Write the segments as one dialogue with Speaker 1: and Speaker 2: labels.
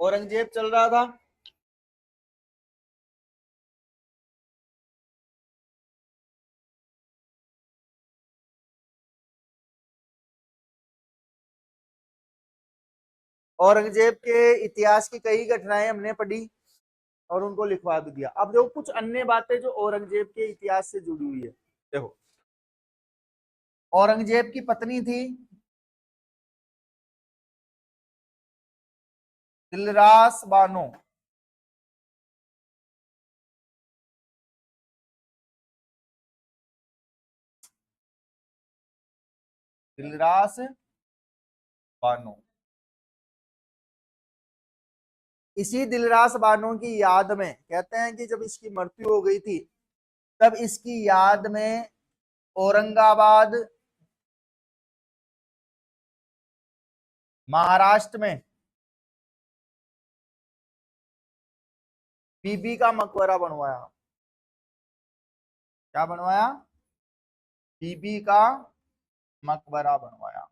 Speaker 1: औरंगजेब चल रहा था। औरंगजेब के इतिहास की कई घटनाएं हमने पढ़ी और उनको लिखवा भी दिया। अब देखो कुछ अन्य बातें जो औरंगजेब के इतिहास से जुड़ी हुई है। देखो, औरंगजेब की पत्नी थी दिलरास बानो। दिलरास बानो। इसी दिलरास बानो की याद में कहते हैं कि जब इसकी मृत्यु हो गई थी, तब इसकी याद में औरंगाबाद महाराष्ट्र में बीबी का मकबरा बनवाया। क्या बनवाया? बीबी का मकबरा बनवाया।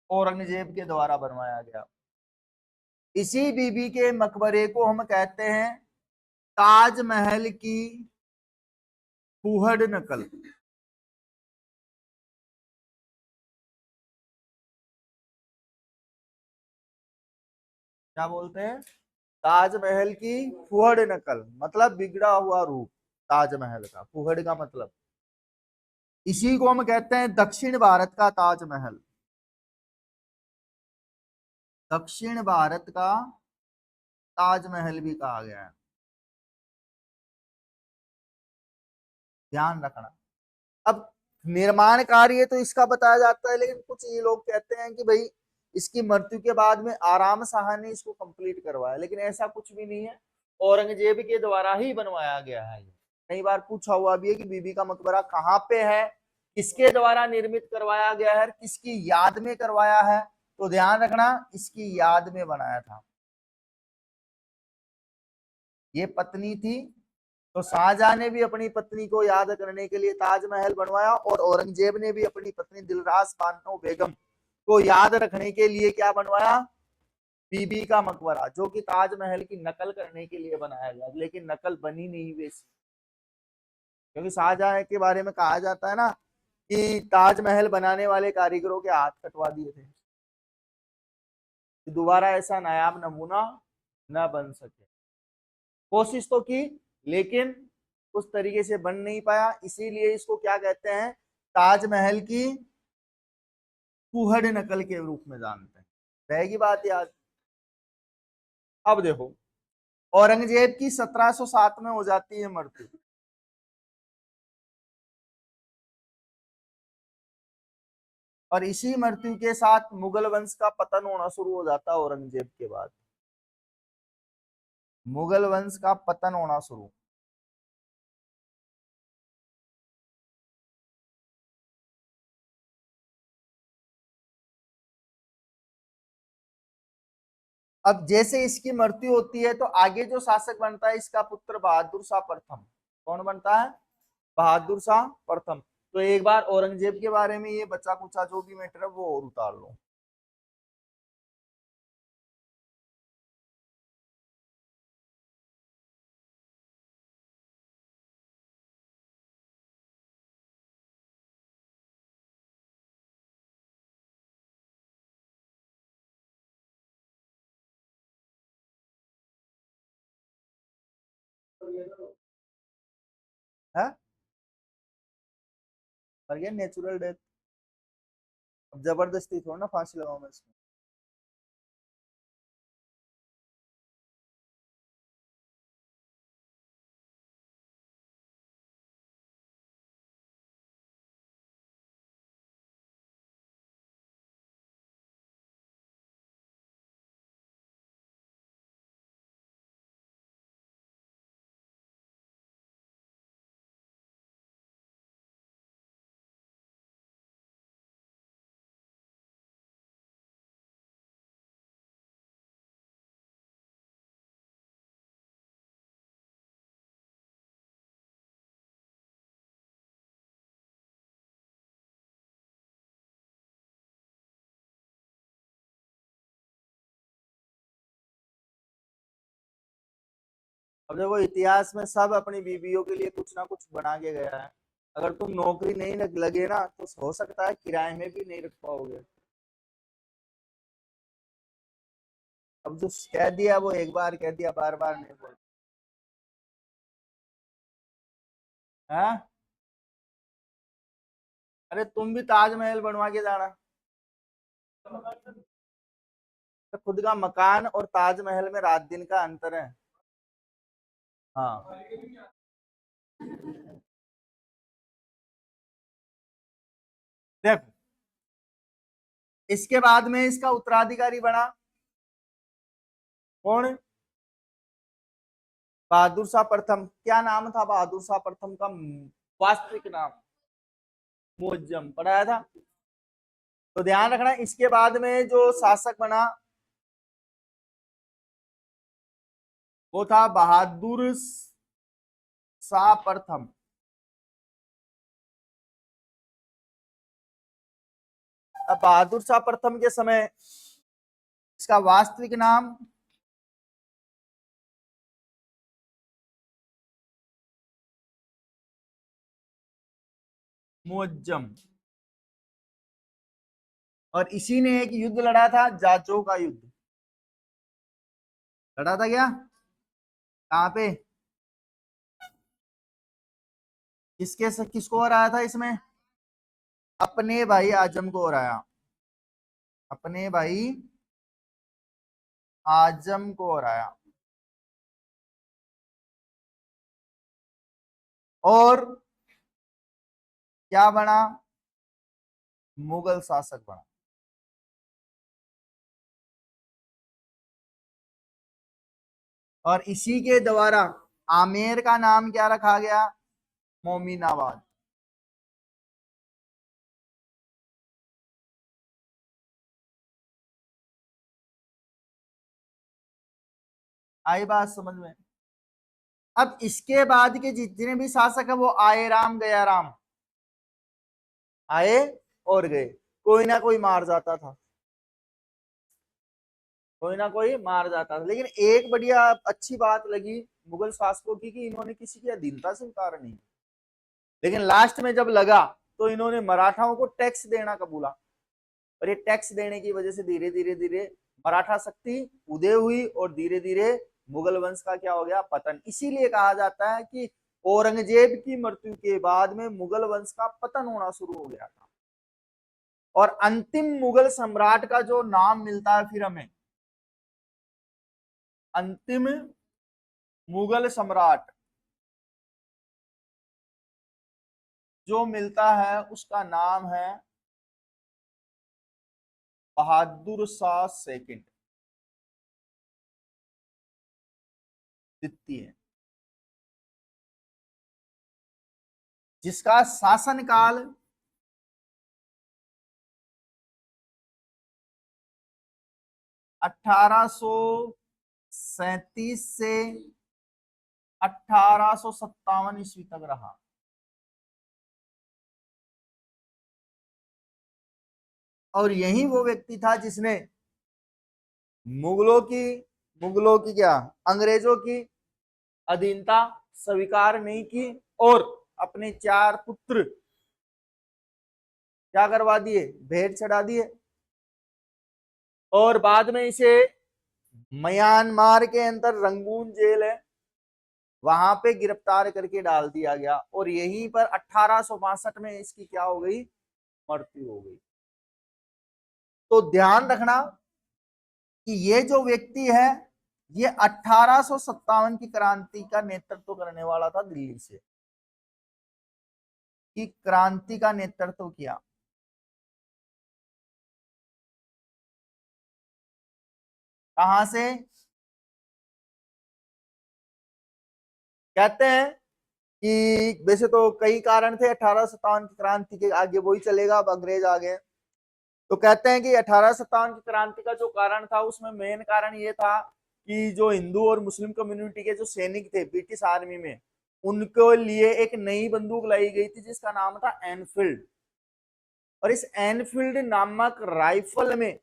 Speaker 1: औरंगजेब के द्वारा बनवाया गया। इसी बीबी के मकबरे को हम कहते हैं ताजमहल की फूहड़ नकल। क्या बोलते हैं? ताजमहल की फूहड़ नकल, मतलब बिगड़ा हुआ रूप ताजमहल का। फूहड़ का मतलब, इसी को हम कहते हैं दक्षिण भारत का ताजमहल। दक्षिण भारत का ताजमहल भी कहा गया है। ध्यान रखना। अब निर्माण कार्य तो इसका बताया जाता है, लेकिन कुछ ये लोग कहते हैं कि भाई इसकी मृत्यु के बाद में आराम शाह ने इसको कंप्लीट करवाया, लेकिन ऐसा कुछ भी नहीं है। औरंगजेब के द्वारा ही बनवाया गया है। कई बार पूछा हुआ भी है कि बीबी का मकबरा कहाँ पे है, किसके द्वारा निर्मित करवाया गया है, किसकी याद में करवाया है। तो ध्यान रखना, इसकी याद में बनाया था। ये पत्नी थी, तो शाहजहां ने भी अपनी पत्नी को याद करने के लिए ताजमहल बनवाया, और औरंगजेब ने भी अपनी पत्नी दिलरास बानो बेगम को याद रखने के लिए क्या बनवाया? बीबी का मकबरा, जो कि ताजमहल की नकल करने के लिए बनाया गया, लेकिन नकल बनी नहीं वैसी। क्योंकि शाहजहां के बारे में कहा जाता है ना कि ताजमहल बनाने वाले कारीगरों के हाथ कटवा दिए थे, कि दोबारा ऐसा नायाब नमूना न बन सके। कोशिश तो की, लेकिन उस तरीके से बन नहीं पाया, इसीलिए इसको क्या कहते हैं? ताजमहल की फूहड़ नकल के रूप में जानते हैं। रहेगी बात याद। अब देखो, औरंगजेब की 1707 में हो जाती है मृत्यु, और इसी मृत्यु के साथ मुगल वंश का पतन होना शुरू हो जाता है। औरंगजेब के बाद मुगल वंश का पतन होना शुरू। अब जैसे इसकी मृत्यु होती है, तो आगे जो शासक बनता है इसका पुत्र बहादुर शाह प्रथम। कौन बनता है? बहादुर शाह प्रथम। तो एक बार औरंगजेब के बारे में ये बचा कुचा जो भी मैटर है वो और उतार लो। है, मर गया नेचुरल डेथ। अब जबरदस्ती थोड़ा ना फांसी लगाऊं मैं इसमें। अब देखो इतिहास में सब अपनी बीवियों के लिए कुछ ना कुछ बना के गया है। अगर तुम नौकरी नहीं लगे ना तो हो सकता है किराए में भी नहीं रख पाओगे। अब जो कह दिया वो एक बार कह दिया, बार बार नहीं बोल। हाँ, अरे तुम भी ताजमहल बनवा के जाना। तो खुद का मकान और ताजमहल में रात दिन का अंतर है। हाँ, देखो इसके बाद में इसका उत्तराधिकारी बना कौन? बहादुर शाह प्रथम। क्या नाम था बहादुर शाह प्रथम का वास्तविक नाम? मुअज्जम पढ़ाया था। तो ध्यान रखना, इसके बाद में जो शासक बना वो था बहादुर शाह प्रथम। अब बहादुर शाह प्रथम के समय इसका वास्तविक नाम मुअज्जम। और इसी ने एक युद्ध लड़ा था, जाचो का युद्ध। लड़ा था क्या? कहां पे? किसको हराया था इसमें? अपने भाई आजम को हराया। अपने भाई आजम को हराया। और क्या बना? मुगल शासक बना। और इसी के द्वारा आमेर का नाम क्या रखा गया? मोमिनाबाद। आई बात समझ में? अब इसके बाद के जितने भी शासक है वो आए राम गया राम, आए और गए, कोई ना कोई मार जाता था, कोई ना कोई मार जाता था। लेकिन एक बढ़िया अच्छी बात लगी मुगल शासकों की कि इन्होंने किसी की अधीनता स्वीकार नहीं, लेकिन लास्ट में जब लगा तो इन्होंने मराठाओं को टैक्स देना कबूला। और ये टैक्स देने की वजह से धीरे धीरे धीरे मराठा शक्ति उदय हुई और धीरे धीरे मुगल वंश का क्या हो गया? पतन। इसीलिए कहा जाता है कि औरंगजेब की मृत्यु के बाद में मुगल वंश का पतन होना शुरू हो गया था। और अंतिम मुगल सम्राट का जो नाम मिलता है फिर हमें, अंतिम मुगल सम्राट जो मिलता है उसका नाम है बहादुर शाह सेकंड, द्वितीय, जिसका शासनकाल 1837 से 1857 ईस्वी तक रहा। और यही वो व्यक्ति था जिसने मुगलों की मुगलों की क्या, अंग्रेजों की अधीनता स्वीकार नहीं की और अपने 4 पुत्र क्या करवा दिए? भेंट चढ़ा दिए। और बाद में इसे म्यांमार के अंदर रंगून जेल है वहां पे गिरफ्तार करके डाल दिया गया। और यहीं पर 1862 में इसकी क्या हो गई? मृत्यु हो गई। तो ध्यान रखना कि ये जो व्यक्ति है ये 1857 की क्रांति का नेतृत्व करने वाला था दिल्ली से, कि क्रांति का नेतृत्व किया। कहां से? कहते हैं कि वैसे तो कई कारण थे 1857 की क्रांति के, आगे वही चलेगा, अब अंग्रेज आ गए। तो कहते हैं कि 1857 की क्रांति का जो कारण था उसमें मेन कारण ये था कि जो हिंदू और मुस्लिम कम्युनिटी के जो सैनिक थे ब्रिटिश आर्मी में, उनके लिए एक नई बंदूक लाई गई थी जिसका नाम था एनफील्ड। और इस एनफील्ड नामक राइफल में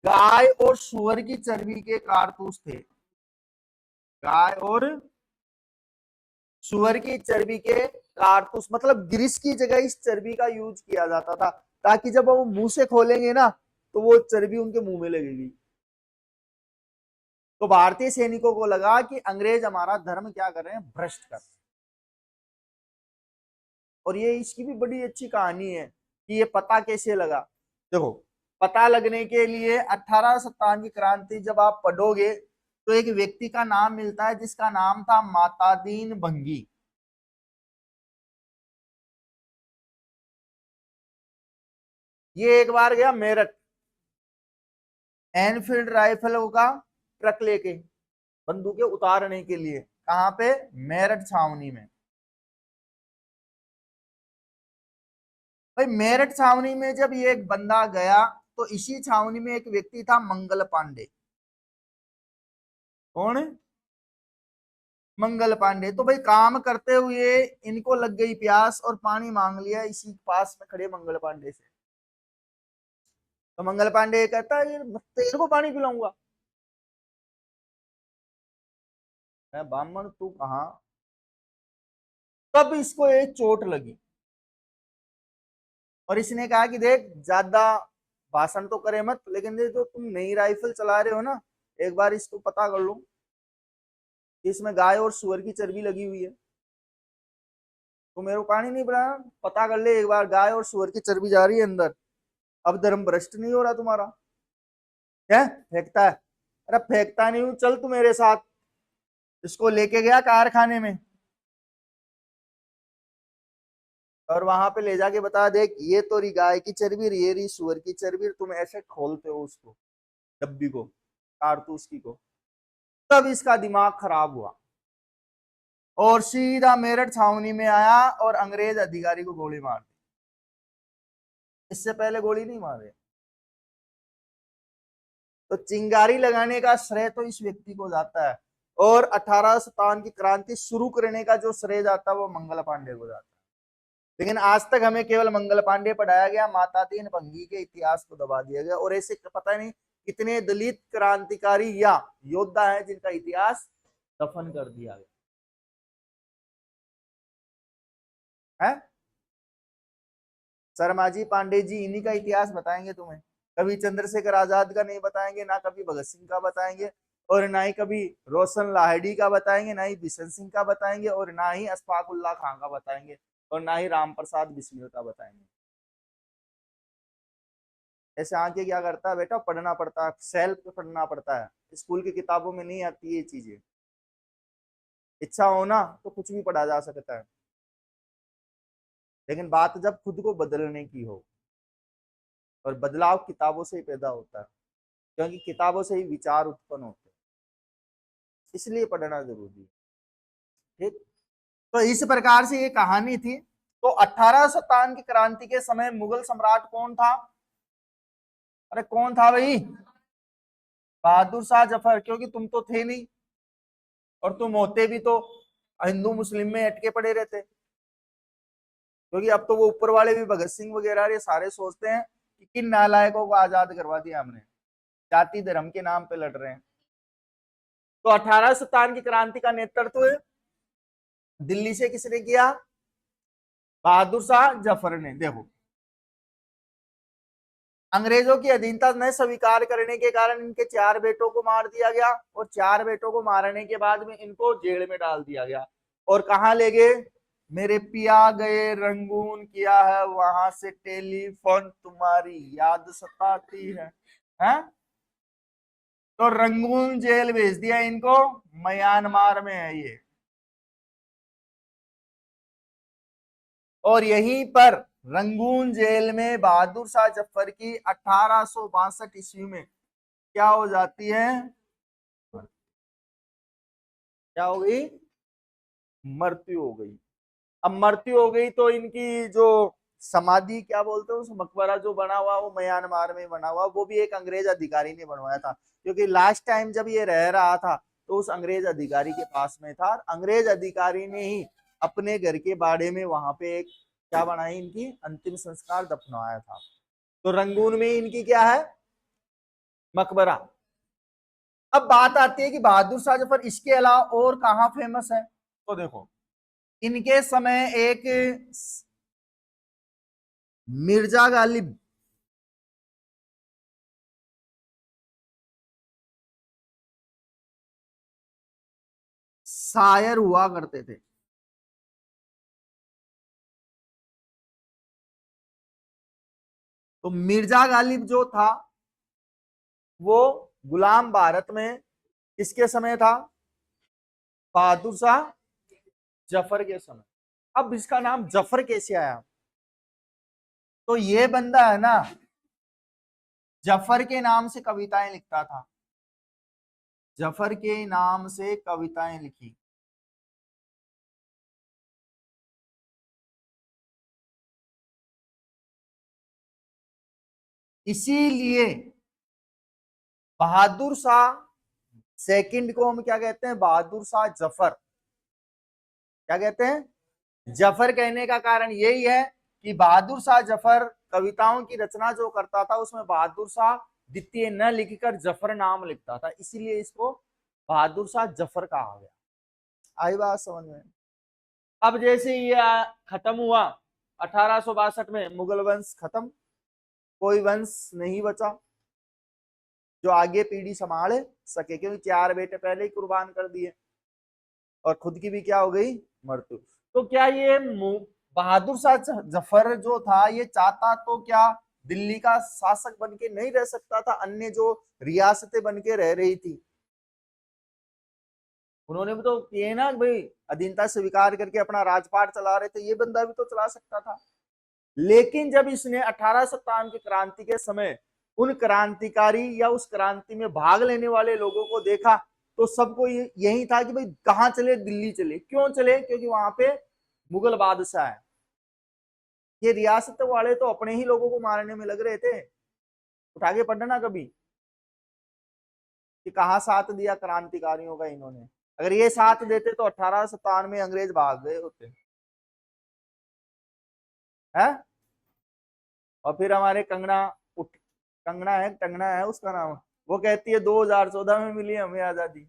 Speaker 1: गाय और सुअर की चर्बी के कारतूस थे। गाय और सुअर की चर्बी के कारतूस, मतलब ग्रीस की जगह इस चर्बी का यूज किया जाता था, ताकि जब वो मुंह से खोलेंगे ना तो वो चर्बी उनके मुंह में लगेगी। तो भारतीय सैनिकों को लगा कि अंग्रेज हमारा धर्म क्या कर रहे हैं, भ्रष्ट कर रहे हैं। और ये इसकी भी बड़ी अच्छी कहानी है कि ये पता कैसे लगा। देखो, पता लगने के लिए 1857 की क्रांति जब आप पढ़ोगे तो एक व्यक्ति का नाम मिलता है जिसका नाम था मातादीन भंगी। ये एक बार गया मेरठ, एनफील्ड राइफलों का ट्रक लेके बंदूकें उतारने के लिए, कहां पे, मेरठ छावनी में। भाई मेरठ छावनी में जब ये एक बंदा गया तो इसी छावनी में एक व्यक्ति था मंगल पांडे। कौन? मंगल पांडे। तो भाई काम करते हुए इनको लग गई प्यास और पानी मांग लिया इसी पास में खड़े मंगल पांडे से। तो मंगल पांडे कहता है तेरे को पानी पिलाऊंगा। मैं ब्राह्मण, तू कहाँ। तब इसको एक चोट लगी और इसने कहा कि देख, ज्यादा भाषण तो करे मत, लेकिन ये जो तुम नई राइफल चला रहे हो ना, एक बार इसको पता कर लो, इसमें गाय और सुअर की चर्बी लगी हुई है। तो मेरे को पानी नहीं पिलाना, पता कर ले एक बार, गाय और सुअर की चर्बी जा रही है अंदर। अब धर्म भ्रष्ट नहीं हो रहा तुम्हारा। क्या फेंकता है? अरे फेंकता नहीं हूं, चल तू मेरे साथ। इसको लेके गया कारखाने में और वहां पे ले जाके बता, देख ये तो रही गाय की चर्बी, ये रही सुअर की चर्बी, तुम ऐसे खोलते हो उसको, डब्बी को, कारतूस की को। तब इसका दिमाग खराब हुआ और सीधा मेरठ छावनी में आया और अंग्रेज अधिकारी को गोली मार दी। इससे पहले गोली नहीं मारे। तो चिंगारी लगाने का श्रेय तो इस व्यक्ति को जाता है और 1857 की क्रांति शुरू करने का जो श्रेय जाता है वो मंगल पांडे को जाता है। लेकिन आज तक हमें केवल मंगल पांडे पढ़ाया गया, मातादीन भंगी के इतिहास को दबा दिया गया, और ऐसे पता नहीं कितने दलित क्रांतिकारी या योद्धा हैं जिनका इतिहास दफन कर दिया गया है। शर्माजी पांडे जी इन्हीं का इतिहास बताएंगे तुम्हें। कभी चंद्रशेखर आजाद का नहीं बताएंगे, ना कभी भगत सिंह का बताएंगे, और ना ही कभी रोशन लाहिड़ी का बताएंगे, ना ही बिशन सिंह का बताएंगे, और ना ही अशफाक उल्लाह खां का बताएंगे, और ना ही राम प्रसाद बिस्मिल का बताएंगे। ऐसे आके क्या करता है बेटा, पढ़ना पड़ता है, सेल्फ पढ़ना पड़ता है, स्कूल की किताबों में नहीं आती ये चीजें। इच्छा हो ना तो कुछ भी पढ़ा जा सकता है, लेकिन बात जब खुद को बदलने की हो, और बदलाव किताबों से ही पैदा होता है, क्योंकि किताबों से ही विचार उत्पन्न होते हैं, इसलिए पढ़ना जरूरी है। ठीक। तो इस प्रकार से ये कहानी थी। तो 1857 की क्रांति के समय मुगल सम्राट कौन था? अरे कौन था भाई? बहादुर शाह जफर। क्योंकि तुम तो थे नहीं, और तुम होते भी तो हिंदू मुस्लिम में अटके पड़े रहते। क्योंकि अब तो वो ऊपर वाले भी, भगत सिंह वगैरह, ये सारे सोचते हैं कि किन नालायकों को आजाद करवा दिया हमने, जाति धर्म के नाम पे लड़ रहे हैं। तो 1857 की क्रांति का नेतृत्व दिल्ली से किसने किया? बहादुर शाह जफर ने। देखो, अंग्रेजों की अधीनता न स्वीकार करने के कारण इनके 4 बेटों को मार दिया गया, और 4 बेटों को मारने के बाद में इनको जेल में डाल दिया गया। और कहां ले गए? मेरे पिया गए रंगून, किया है वहां से टेलीफोन, तुम्हारी याद सताती है? तो रंगून जेल भेज दिया इनको, म्यांमार में है ये। और यहीं पर रंगून जेल में बहादुर शाह जफर की 1862 ईस्वी में क्या हो जाती है? क्या हो गई? मृत्यु हो गई। अब मृत्यु हो गई तो इनकी जो समाधि, क्या बोलते हैं उस मकबरा जो बना हुआ, वो म्यांमार में बना हुआ, वो भी एक अंग्रेज अधिकारी ने बनवाया था। क्योंकि लास्ट टाइम जब ये रह रहा था तो उस अंग्रेज अधिकारी के पास में था, अंग्रेज अधिकारी ने ही अपने घर के बाड़े में वहां पे एक क्या बनाई, इनकी अंतिम संस्कार दफनाया था। तो रंगून में इनकी क्या है? मकबरा। अब बात आती है कि बहादुर शाह जफर इसके अलावा और कहां फेमस है, तो देखो इनके समय एक मिर्जा गालिब शायर हुआ करते थे। तो मिर्जा गालिब जो था वो गुलाम भारत में किसके समय था, बहादुर शाह जफर के समय। अब इसका नाम जफर कैसे आया, तो ये बंदा है ना जफर के नाम से कविताएं लिखता था, जफर के नाम से कविताएं लिखी। इसीलिए बहादुर शाह सेकंड को हम क्या कहते हैं, बहादुर शाह जफर। क्या कहते हैं, जफर कहने का कारण यही है कि बहादुर शाह जफर कविताओं की रचना जो करता था उसमें बहादुर शाह द्वितीय न लिखकर जफर नाम लिखता था, इसीलिए इसको बहादुर शाह जफर कहा गया। आई बात समझ में। अब जैसे ये खत्म हुआ 1862 में, मुगल वंश खत्म, कोई वंश नहीं बचा जो आगे पीढ़ी संभाल सके, क्योंकि 4 बेटे पहले ही कुर्बान कर दिए और खुद की भी क्या हो गई, मृत्यु। तो क्या ये बहादुर शाह जफर जो था ये चाहता तो क्या दिल्ली का शासक बन के नहीं रह सकता था, अन्य जो रियासतें बन के रह रही थी, उन्होंने भी तो किए ना भाई, अधीनता स्वीकार करके अपना राजपाट चला रहे थे, ये बंदा भी तो चला सकता था। लेकिन जब इसने 1857 की क्रांति के समय उन क्रांतिकारी या उस क्रांति में भाग लेने वाले लोगों को देखा तो सबको यही था कि भाई कहां चले, दिल्ली चले। क्यों चले, क्योंकि वहां पे मुगल बादशाह है। ये रियासत वाले तो अपने ही लोगों को मारने में लग रहे थे। उठा के पढ़ना कभी कि कहा साथ दिया क्रांतिकारियों का इन्होंने। अगर ये साथ देते तो 1857 में अंग्रेज भाग गए होते है। और फिर हमारे कंगना कंगना है उसका नाम, वो कहती है 2014 में मिली हमें आजादी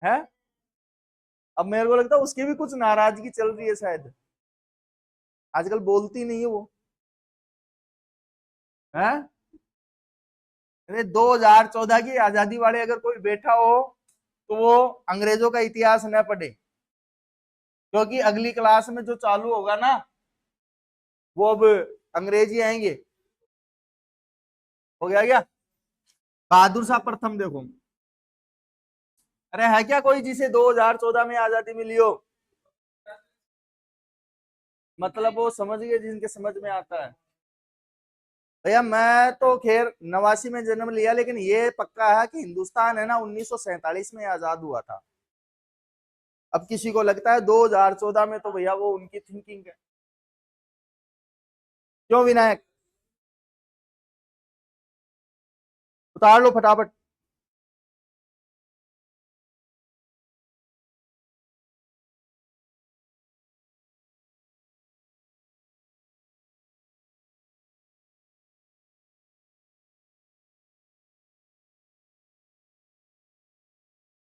Speaker 1: है। अब मेरे को लगता है उसकी भी कुछ नाराजगी चल रही है शायद, आजकल बोलती नहीं है वो है। अरे 2014 की आजादी वाले अगर कोई बैठा हो तो वो अंग्रेजों का इतिहास न पढ़े, क्योंकि अगली क्लास में जो चालू होगा ना वो अब अंग्रेजी आएंगे। हो गया क्या, बहादुर शाह प्रथम देखो, अरे है क्या कोई जिसे 2014 में आजादी मिली हो, मतलब वो समझ गए जिनके समझ में आता है। भैया मैं तो खैर 89 में जन्म लिया, लेकिन ये पक्का है कि हिंदुस्तान है ना 1947 में आजाद हुआ था। अब किसी को लगता है 2014 में, तो भैया वो उनकी थिंकिंग है। क्यों विनायक, उतार लो फटाफट।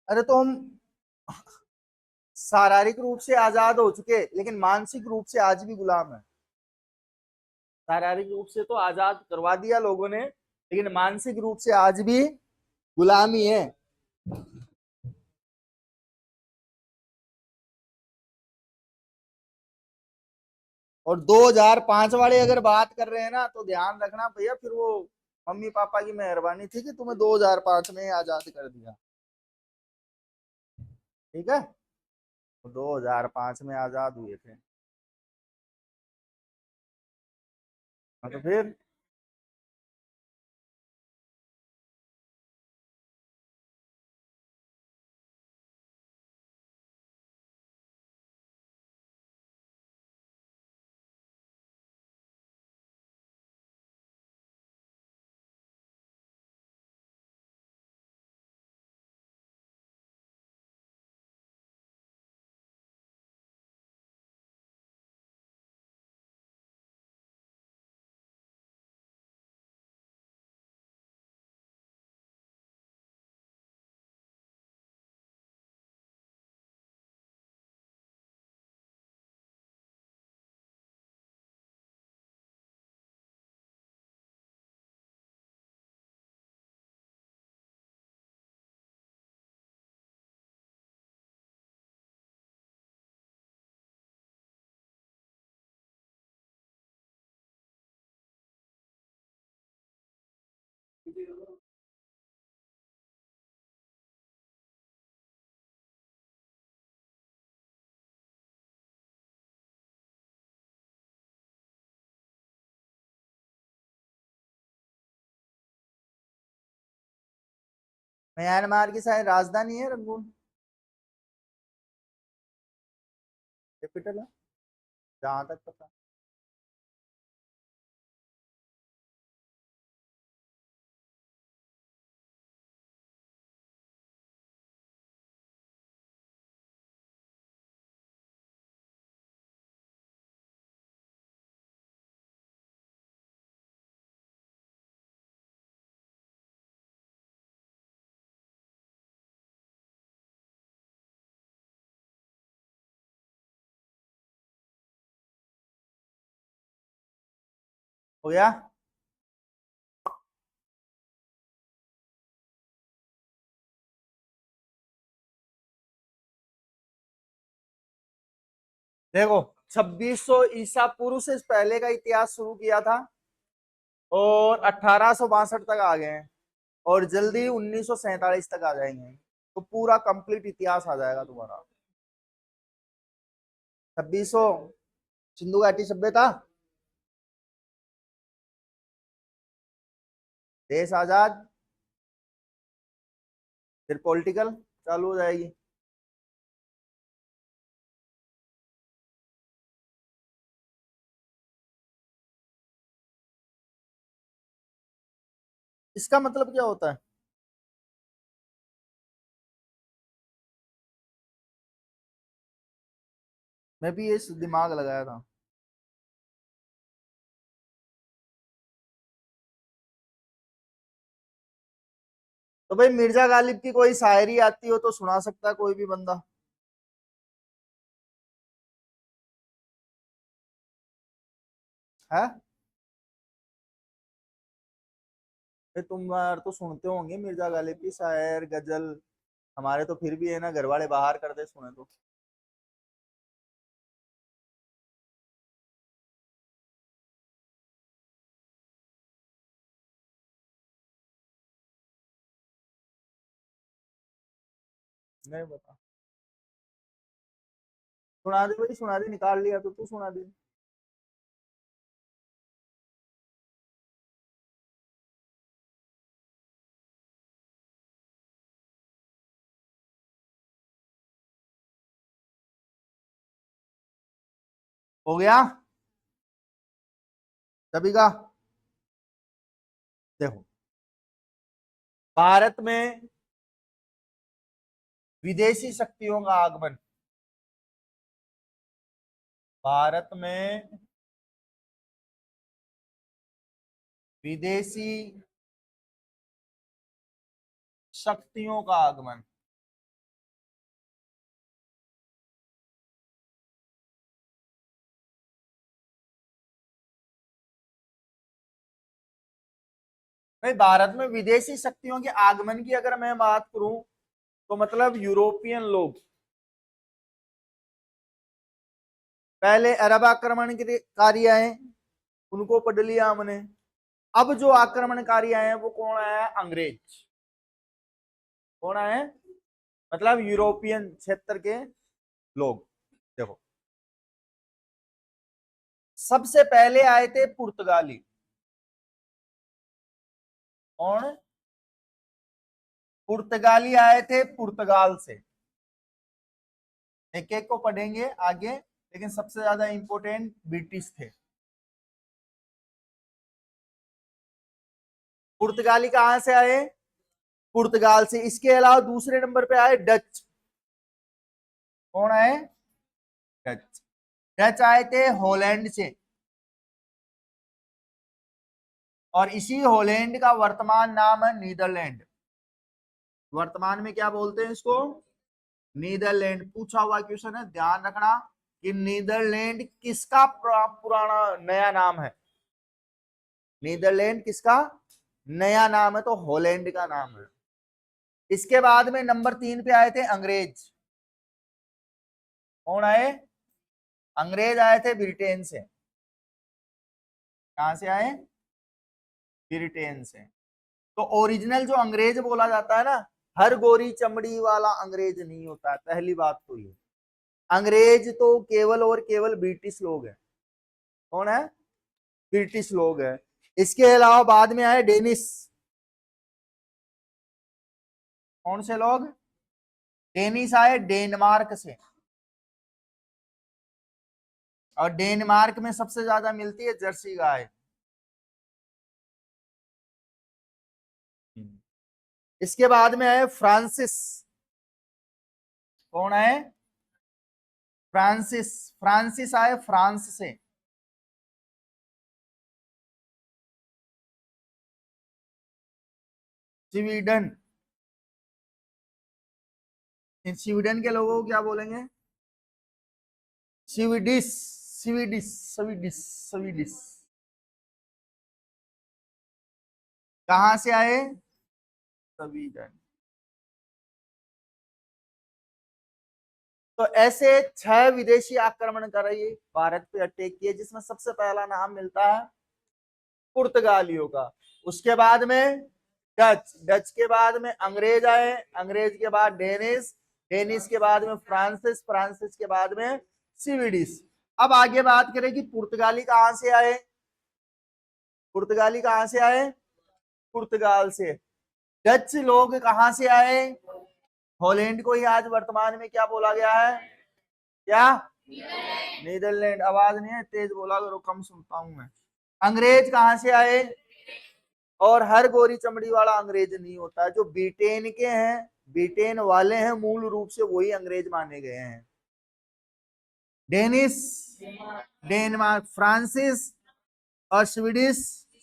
Speaker 1: अरे तो हम शारीरिक रूप से आजाद हो चुके लेकिन मानसिक रूप से आज भी गुलाम है। शारीरिक रूप से तो आजाद करवा दिया लोगों ने, लेकिन मानसिक रूप से आज भी गुलामी है। और 2005 वाले अगर बात कर रहे हैं ना तो ध्यान रखना भैया, फिर वो मम्मी पापा की मेहरबानी थी कि तुम्हें 2005 में आजाद कर दिया। ठीक है, तो 2005 में आजाद हुए थे। हाँ तो फिर म्यांमार की शायद राजधानी है रंगून, कैपिटल है जहां तक पता। हो गया। देखो 2600 ईसा पूर्व से पहले का इतिहास शुरू किया था और 1862 तक आ गए हैं और जल्दी 1947 तक आ जाएंगे, तो पूरा कंप्लीट इतिहास आ जाएगा तुम्हारा। 2600 सिंधु घाटी सभ्यता, देश आजाद, फिर पॉलिटिकल चालू हो जाएगी। इसका मतलब क्या होता है? मैं भी ये दिमाग लगाया था। तो भाई मिर्जा गालिब की कोई शायरी आती हो तो सुना सकता है कोई भी बंदा। है भाई, तुम यार तो सुनते होंगे मिर्जा गालिब की शायर गजल। हमारे तो फिर भी है ना, घर वाले बाहर कर दे सुने तो। नहीं बता, सुना दे भाई, सुना दे, निकाल लिया तो तू सुना दे। हो गया सभी का। देखो, भारत में विदेशी शक्तियों का आगमन, भारत में विदेशी शक्तियों का आगमन। भाई भारत में विदेशी शक्तियों के आगमन की अगर मैं बात करूं तो मतलब यूरोपियन लोग पहले अरब आक्रमणकारी आए, उनको पढ़ लिया हमने। अब जो आक्रमणकारी आए हैं वो कौन आया है? अंग्रेज। कौन आए हैं? मतलब यूरोपियन क्षेत्र के लोग। देखो, सबसे पहले आए थे पुर्तगाली। कौन? पुर्तगाली आए थे पुर्तगाल से। एक एक को पढ़ेंगे आगे, लेकिन सबसे ज्यादा इंपोर्टेंट ब्रिटिश थे। पुर्तगाली कहां से आए? पुर्तगाल से। इसके अलावा दूसरे नंबर पे आए डच। कौन आए? डच। डच आए थे हॉलैंड से, और इसी हॉलैंड का वर्तमान नाम है नीदरलैंड। वर्तमान में क्या बोलते हैं इसको? नीदरलैंड। पूछा हुआ क्वेश्चन है, ध्यान रखना कि नीदरलैंड किसका पुराना नया नाम है। नीदरलैंड किसका नया नाम है? तो हॉलैंड का नाम है। इसके बाद में नंबर 3 पे आए थे अंग्रेज। कौन आए? अंग्रेज आए थे ब्रिटेन से। कहां से आए? ब्रिटेन से। तो ओरिजिनल जो अंग्रेज बोला जाता है ना, हर गोरी चमड़ी वाला अंग्रेज नहीं होता है। पहली बात तो ये, अंग्रेज तो केवल और केवल ब्रिटिश लोग हैं। कौन है? ब्रिटिश लोग हैं। इसके अलावा बाद में आए डेनिस। कौन से लोग? डेनिस आए डेनमार्क से, और डेनमार्क में सबसे ज्यादा मिलती है जर्सी गाय। इसके बाद में आए फ्रांसिस। कौन आए? फ्रांसिस। फ्रांसिस आए फ्रांस से। स्वीडन। इन स्वीडन के लोगों को क्या बोलेंगे? स्वीडिश। Swedish Swedish Swedish. कहां से आए? स्वीडन। तो ऐसे 6 विदेशी आक्रमण करे भारत पे अटैक किए, जिसमें सबसे पहला नाम मिलता है पुर्तगालियों का। उसके बाद में डच। डच के बाद में अंग्रेज आए। अंग्रेज के बाद डेनिस। डेनिस के बाद में फ्रांसिस। फ्रांसिस के बाद में स्वीडिश। अब आगे बात करें कि पुर्तगाली कहां से आए? पुर्तगाली कहां से आए? पुर्तगाल से। डच लोग कहां से आए? हॉलैंड को ही आज वर्तमान में क्या बोला गया है? क्या? नीदरलैंड। आवाज नहीं है, तेज बोला करो, कम सुनता हूं मैं। अंग्रेज कहां से आए? और हर गोरी चमड़ी वाला अंग्रेज नहीं होता है, जो ब्रिटेन के हैं, ब्रिटेन वाले हैं, मूल रूप से वही अंग्रेज माने गए हैं। डेनिस डेनमार्क, फ्रांसिस, और स्वीडिश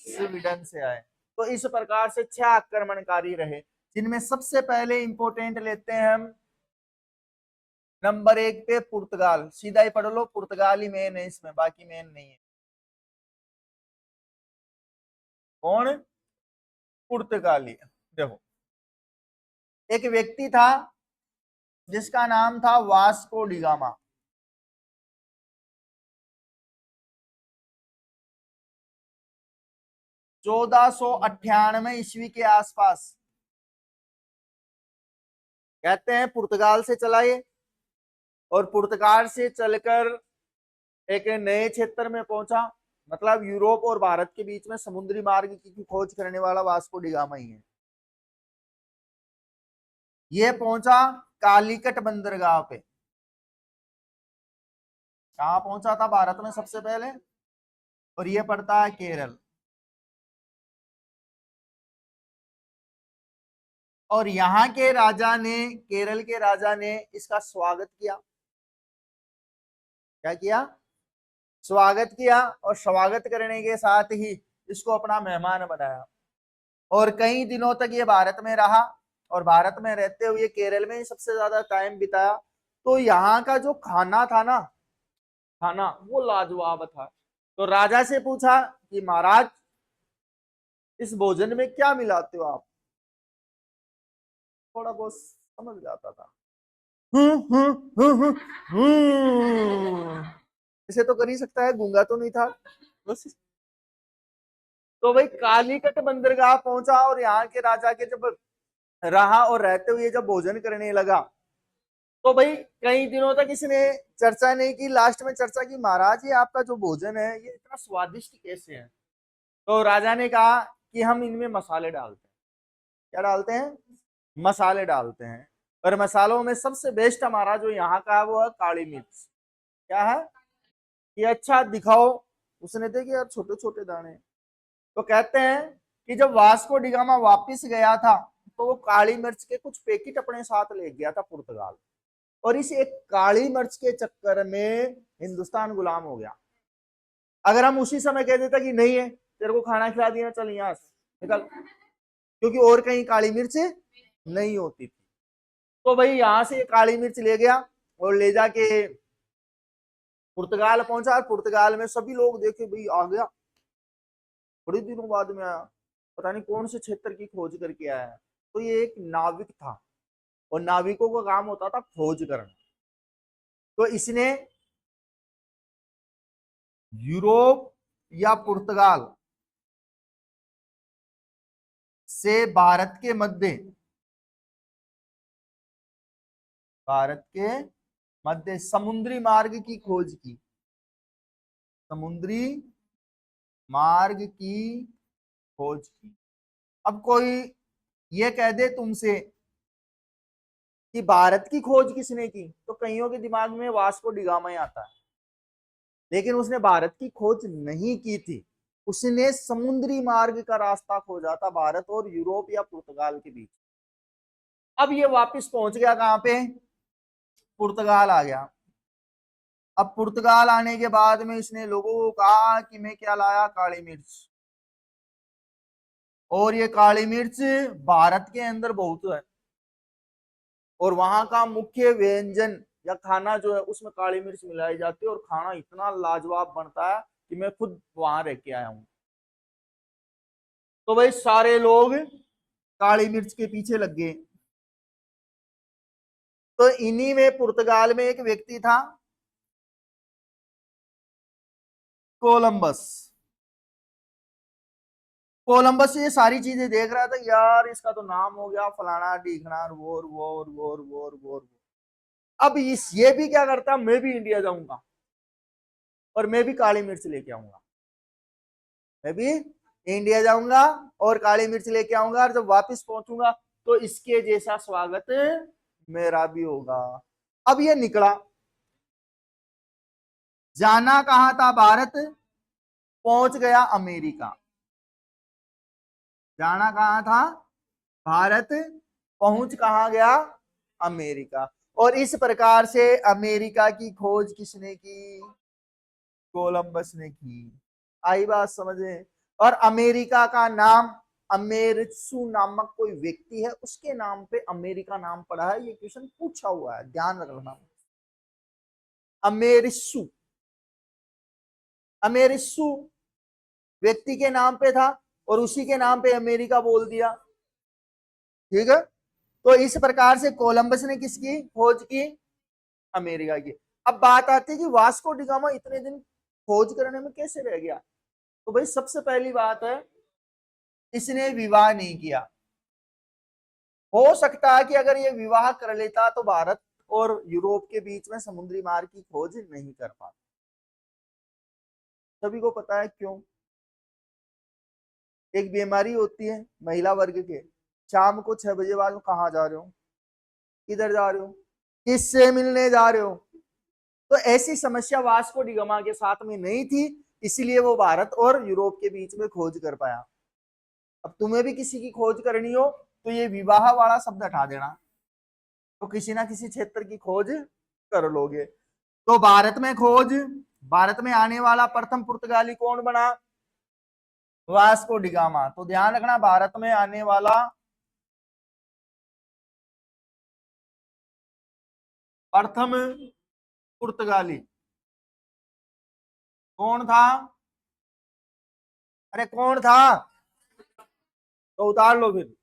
Speaker 1: स्वीडन से आए। तो इस प्रकार से 6 आक्रमणकारी रहे, जिनमें सबसे पहले इंपोर्टेंट लेते हैं हम नंबर 1 पे पुर्तगाल। सीधा ही पढ़ लो, पुर्तगाल ही मेन है इसमें, बाकी मेन नहीं है। कौन? पुर्तगाली। देखो, एक व्यक्ति था जिसका नाम था वास्को डिगामा। 1498 ईस्वी के आसपास कहते हैं पुर्तगाल से चला ये, और पुर्तगाल से चलकर एक नए क्षेत्र में पहुंचा। मतलब यूरोप और भारत के बीच में समुद्री मार्ग की खोज करने वाला वास्को डिगामा ही है। ये पहुंचा कालीकट बंदरगाह पे। कहां पहुंचा था भारत में सबसे पहले? और ये पड़ता है केरल। और यहाँ के राजा ने, केरल के राजा ने इसका स्वागत किया। क्या किया? स्वागत किया, और स्वागत करने के साथ ही इसको अपना मेहमान बनाया। और कई दिनों तक ये भारत में रहा, और भारत में रहते हुए केरल में ही सबसे ज्यादा टाइम बिताया। तो यहाँ का जो खाना था ना, खाना वो लाजवाब था। तो राजा से पूछा कि महाराज, इस भोजन में क्या मिलाते हो आप? थोड़ा बहुत समझ जाता था। इसे तो कर ही सकता है, गूंगा तो नहीं था बस। तो भाई कालीकट बंदरगाह पहुंचा, और यहाँ के राजा के जब रहा और रहते हुए जब भोजन करने लगा, तो भाई कई दिनों तक इसने चर्चा नहीं की। लास्ट में चर्चा की, महाराज ये आपका जो भोजन है ये इतना स्वादिष्ट कैसे है? तो राजा ने कहा कि हम इनमें मसाले डालते हैं। क्या डालते हैं? मसाले डालते हैं। और मसालों में सबसे बेस्ट हमारा जो यहाँ का है वो है काली मिर्च। क्या है? ये अच्छा दिखाओ। उसने देखे यार छोटे छोटे दाने। तो कहते हैं कि जब वास्को डिगामा वापिस गया था, तो वो काली मिर्च के कुछ पैकेट अपने साथ ले गया था पुर्तगाल, और इस एक काली मिर्च के चक्कर में हिंदुस्तान गुलाम हो गया। अगर हम उसी समय कह देता कि नहीं है, तेरे को खाना खिला दिया, चल यहां से निकल, क्योंकि और कहीं काली मिर्च नहीं होती थी। तो भाई यहां से काली मिर्च ले गया और ले जाके पुर्तगाल पहुंचा, और पुर्तगाल में सभी लोग देखे भाई आ गया, बड़े दिनों बाद में आया, पता नहीं कौन से क्षेत्र की खोज करके आया है। तो ये एक नाविक था, और नाविकों का काम होता था खोज करना। तो इसने यूरोप या पुर्तगाल से भारत के मध्य समुद्री मार्ग की खोज की। समुद्री मार्ग की खोज की। अब कोई ये कह दे तुमसे कि भारत की खोज किसने की, तो कईयों के दिमाग में वास्को डिगामा ही आता है, लेकिन उसने भारत की खोज नहीं की थी। उसने समुद्री मार्ग का रास्ता खोजा था भारत और यूरोप या पुर्तगाल के बीच। अब ये वापस पहुंच गया कहां पे, पुर्तगाल आ गया। अब पुर्तगाल आने के बाद में इसने लोगों को कहा कि मैं क्या लाया, काली मिर्च। और ये काली मिर्च भारत के अंदर बहुत है, और वहां का मुख्य व्यंजन या खाना जो है उसमें काली मिर्च मिलाई जाती है, और खाना इतना लाजवाब बनता है कि मैं खुद वहां रह के आया हूं। तो भाई सारे लोग काली मिर्च के पीछे लग गए। तो इन्हीं में पुर्तगाल में एक व्यक्ति था, कोलंबस। कोलंबस ये सारी चीजें देख रहा था, यार इसका तो नाम हो गया फलाना ढीकना, वोर वोर वोर वोर वोर। अब इस ये भी क्या करता, मैं भी इंडिया जाऊंगा और मैं भी काली मिर्च लेके आऊंगा। मैं भी इंडिया जाऊंगा और काली मिर्च लेके आऊंगा, और जब वापस पहुंचूंगा तो इसके जैसा स्वागत मेरा भी होगा। अब ये निकला, जाना कहां था, भारत, पहुंच गया अमेरिका। जाना कहां था, भारत, पहुंच कहां गया, अमेरिका। और इस प्रकार से अमेरिका की खोज किसने की, कोलंबस ने की। आई बात समझे। और अमेरिका का नाम, अमेरिसु नामक कोई व्यक्ति है, उसके नाम पे अमेरिका नाम पड़ा है। ये क्वेश्चन पूछा हुआ है, ध्यान रखना। अमेरिसु, अमेरिसु व्यक्ति के नाम पे था और उसी के नाम पे अमेरिका बोल दिया। ठीक है। तो इस प्रकार से कोलंबस ने किसकी खोज की, अमेरिका की। अब बात आती है कि वास्को डिगामा इतने दिन खोज करने में कैसे रह गया। तो भाई सबसे पहली बात है, इसने विवाह नहीं किया। हो सकता है कि अगर ये विवाह कर लेता तो भारत और यूरोप के बीच में समुद्री मार्ग की खोज नहीं कर पाता। सभी को पता है क्यों। एक बीमारी होती है महिला वर्ग के, शाम को 6 बजे बाद कहाँ जा रहे हो, किधर जा रहे हो, किससे मिलने जा रहे हो। तो ऐसी समस्या वास्को डिगामा के साथ में नहीं थी, इसलिए वो भारत और यूरोप के बीच में खोज कर पाया। अब तुम्हें भी किसी की खोज करनी हो तो ये विवाह वाला शब्द हटा देना, तो किसी ना किसी क्षेत्र की खोज कर लोगे। तो भारत में खोज, भारत में आने वाला प्रथम पुर्तगाली कौन बना, वास्को डिगामा। तो ध्यान रखना, भारत में आने वाला प्रथम पुर्तगाली कौन था, अरे कौन था, तो उतार लो फिर।